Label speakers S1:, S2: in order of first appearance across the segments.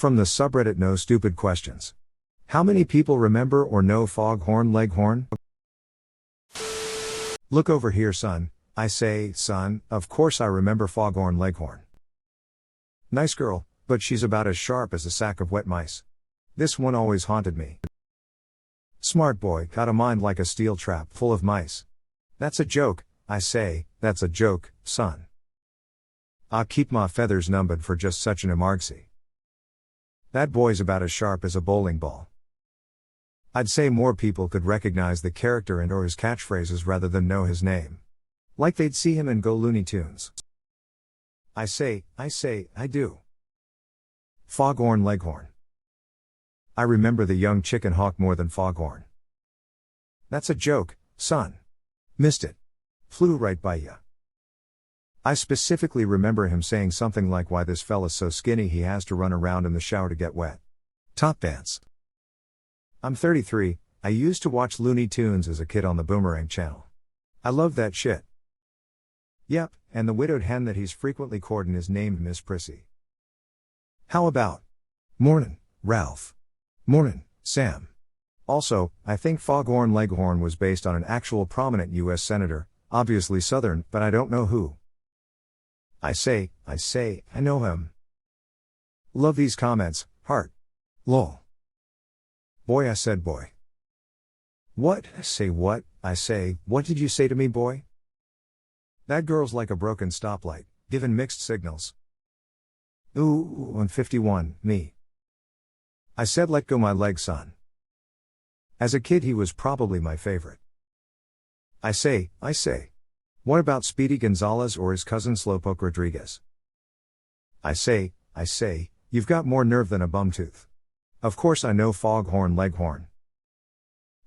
S1: From the subreddit NoStupidQuestions. How many people remember or know Foghorn Leghorn? Look over here, son. I say, son, of course I remember Foghorn Leghorn. Nice girl, but she's about as sharp as a sack of wet mice. This one always haunted me. Smart boy, got a mind like a steel trap full of mice. That's a joke, I say, that's a joke, son. I keep my feathers numbered for just such an emergency. That boy's about as sharp as a bowling ball. I'd say more people could recognize the character and or his catchphrases rather than know his name. Like they'd see him and go Looney Tunes. I say, I do. Foghorn Leghorn. I remember the young chicken hawk more than Foghorn. That's a joke, son. Missed it. Flew right by ya. I specifically remember him saying something like, why this fella's so skinny he has to run around in the shower to get wet. Top dance. I'm 33, I used to watch Looney Tunes as a kid on the Boomerang channel. I love that shit. Yep, and the widowed hen that he's frequently courting is named Miss Prissy. How about Mornin', Ralph. Mornin', Sam. Also, I think Foghorn Leghorn was based on an actual prominent US senator, obviously Southern, but I don't know who. I say, I know him. Love these comments, heart. Lol. Boy, I said boy. What? Say what? I say, what did you say to me, boy? That girl's like a broken stoplight, giving mixed signals. Ooh, 151, me. I said let go my leg, son. As a kid he was probably my favorite. I say. What about Speedy Gonzalez or his cousin Slowpoke Rodriguez? I say, you've got more nerve than a bum tooth. Of course I know Foghorn Leghorn.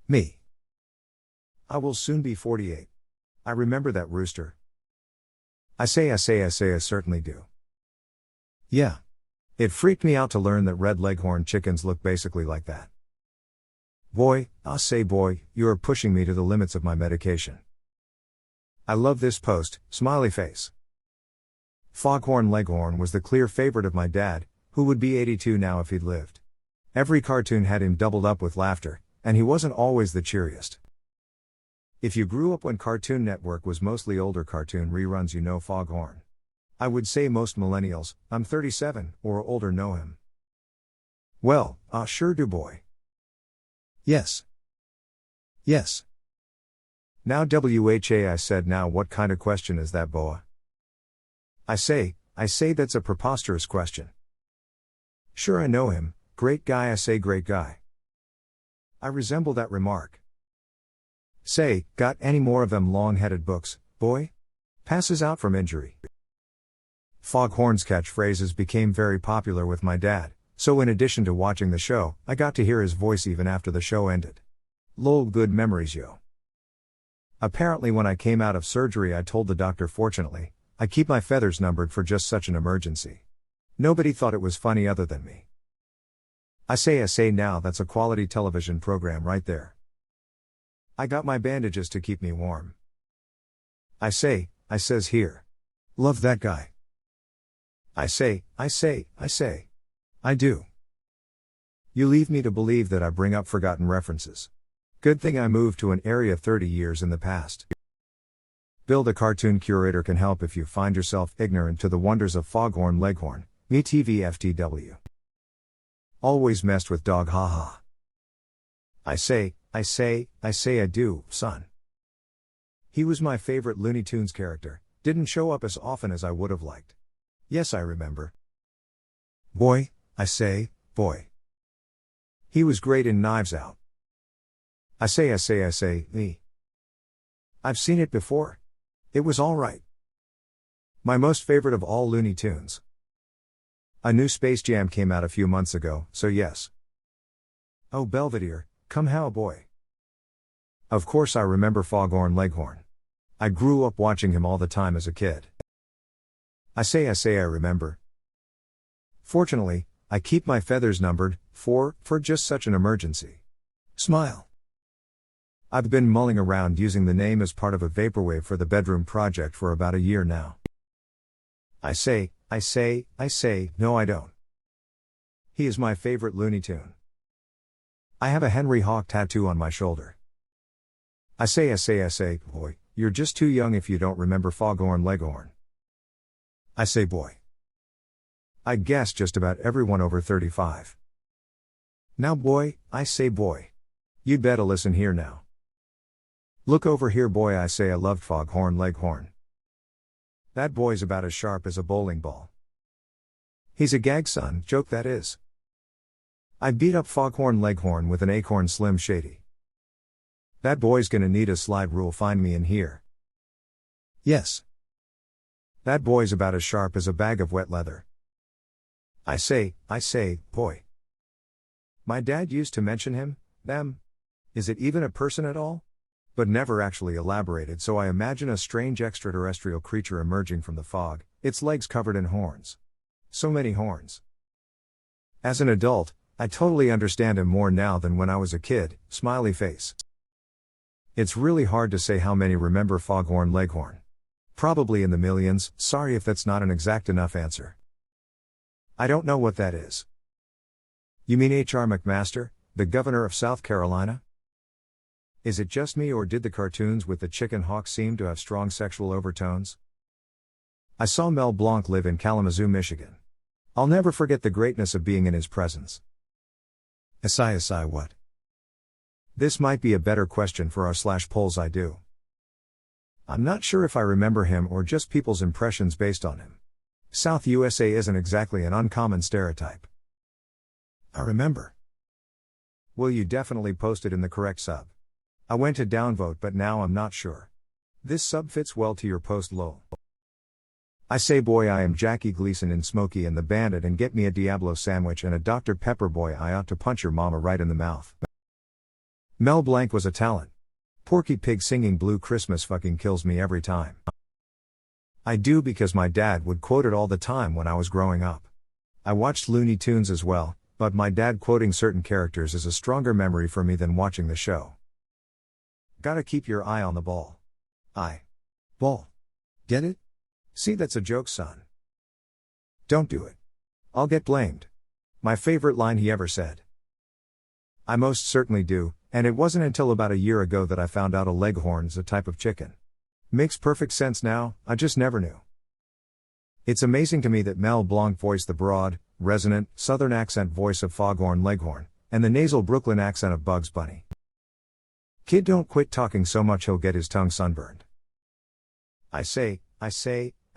S1: Me. I will soon be 48. I remember that rooster. I say, I certainly do. Yeah. It freaked me out to learn that red leghorn chickens look basically like that. Boy, I say boy, you are pushing me to the limits of my medication. I love this post, smiley face. Foghorn Leghorn was the clear favorite of my dad, who would be 82 now if he'd lived. Every cartoon had him doubled up with laughter, and he wasn't always the cheeriest. If you grew up when Cartoon Network was mostly older cartoon reruns, you know Foghorn. I would say most millennials, I'm 37, or older, know him. Well, I sure do, boy. Yes. Now WHA, I said, now what kind of question is that, boa? I say that's a preposterous question. Sure, I know him, great guy, I say, great guy. I resemble that remark. Say, got any more of them long-headed books, boy? Passes out from injury. Foghorn's catchphrases became very popular with my dad, so in addition to watching the show, I got to hear his voice even after the show ended. Lol, good memories, yo. Apparently when I came out of surgery I told the doctor, fortunately, I keep my feathers numbered for just such an emergency. Nobody thought it was funny other than me. I say now, that's a quality television program right there. I got my bandages to keep me warm. I says here. Love that guy. I say. I do. You leave me to believe that I bring up forgotten references. Good thing I moved to an area 30 years in the past. Bill the Cartoon Curator can help if you find yourself ignorant to the wonders of Foghorn Leghorn, me TV FTW. Always messed with dog, haha. I say, I do, son. He was my favorite Looney Tunes character, didn't show up as often as I would have liked. Yes, I remember. Boy, I say, boy. He was great in Knives Out. I say, me. I've seen it before. It was alright. My most favorite of all Looney Tunes. A new Space Jam came out a few months ago, so yes. Oh Belvedere, come how boy. Of course I remember Foghorn Leghorn. I grew up watching him all the time as a kid. I say, I remember. Fortunately, I keep my feathers numbered, for just such an emergency. Smile. I've been mulling around using the name as part of a vaporwave for the bedroom project for about a year now. I say, no I don't. He is my favorite Looney Tune. I have a Henry Hawk tattoo on my shoulder. I say, boy, you're just too young if you don't remember Foghorn Leghorn. I say boy. I guess just about everyone over 35. Now boy, I say boy. You'd better listen here now. Look over here boy, I say I loved Foghorn Leghorn. That boy's about as sharp as a bowling ball. He's a gag son, joke that is. I beat up Foghorn Leghorn with an acorn Slim Shady. That boy's gonna need a slide rule, find me in here. Yes. That boy's about as sharp as a bag of wet leather. I say, boy. My dad used to mention him, them. Is it even a person at all? But never actually elaborated, so I imagine a strange extraterrestrial creature emerging from the fog, its legs covered in horns. So many horns. As an adult, I totally understand him more now than when I was a kid, smiley face. It's really hard to say how many remember Foghorn Leghorn. Probably in the millions, sorry if that's not an exact enough answer. I don't know what that is. You mean H.R. McMaster, the governor of South Carolina? Is it just me or did the cartoons with the chicken hawk seem to have strong sexual overtones? I saw Mel Blanc live in Kalamazoo, Michigan. I'll never forget the greatness of being in his presence. Asai what? This might be a better question for our /polls I do. I'm not sure if I remember him or just people's impressions based on him. South USA isn't exactly an uncommon stereotype. I remember. Well, you definitely posted in the correct sub. I went to downvote but now I'm not sure. This sub fits well to your post lol. I say boy, I am Jackie Gleason in Smokey and the Bandit, and get me a Diablo sandwich and a Dr. Pepper boy, I ought to punch your mama right in the mouth. Mel Blanc was a talent. Porky Pig singing Blue Christmas fucking kills me every time. I do, because my dad would quote it all the time when I was growing up. I watched Looney Tunes as well, but my dad quoting certain characters is a stronger memory for me than watching the show. Gotta keep your eye on the ball. Ball. Get it? See, that's a joke, son. Don't do it. I'll get blamed. My favorite line he ever said. I most certainly do, and it wasn't until about a year ago that I found out a leghorn's a type of chicken. Makes perfect sense now, I just never knew. It's amazing to me that Mel Blanc voiced the broad, resonant, southern accent voice of Foghorn Leghorn, and the nasal Brooklyn accent of Bugs Bunny. Kid, don't quit talking so much he'll get his tongue sunburned. I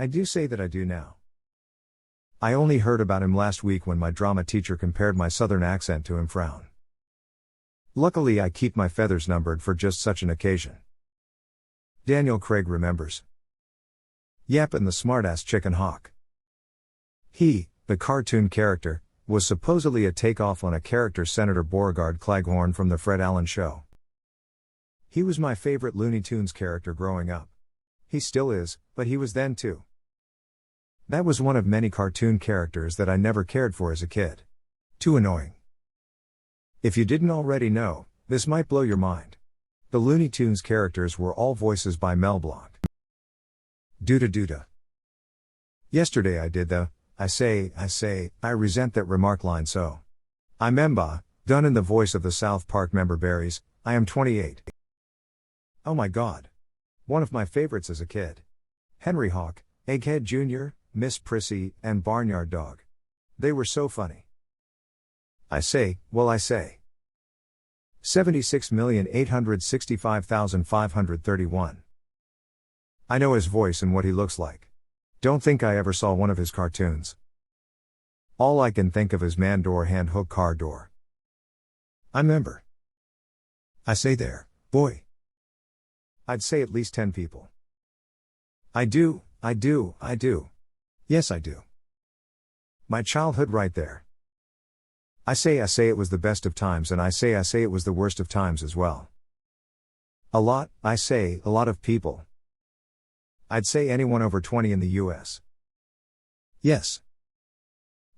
S1: do say that I do now. I only heard about him last week when my drama teacher compared my southern accent to him frown. Luckily I keep my feathers numbered for just such an occasion. Daniel Craig remembers. Yep, and the smartass chicken hawk. He, the cartoon character, was supposedly a takeoff on a character Senator Beauregard Claghorn from the Fred Allen Show. He was my favorite Looney Tunes character growing up. He still is, but he was then too. That was one of many cartoon characters that I never cared for as a kid. Too annoying. If you didn't already know, this might blow your mind. The Looney Tunes characters were all voices by Mel Blanc. Duda. Yesterday I did the, I resent that remark line so. I memba, done in the voice of the South Park member Berries, I am 28. Oh my god. One of my favorites as a kid. Henry Hawk, Egghead Jr., Miss Prissy, and Barnyard Dog. They were so funny. I say. 76,865,531. I know his voice and what he looks like. Don't think I ever saw one of his cartoons. All I can think of is man door hand hook car door. I remember. I say there, boy. I'd say at least 10 people. I do. Yes, I do. My childhood right there. I say it was the best of times, and I say it was the worst of times as well. A lot of people. I'd say anyone over 20 in the US. Yes.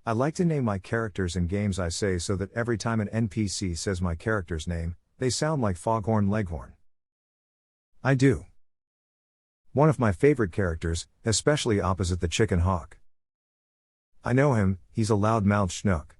S1: I like to name my characters in games I say so that every time an NPC says my character's name, they sound like Foghorn Leghorn. I do. One of my favorite characters, especially opposite the chicken hawk. I know him, he's a loud-mouthed schnook.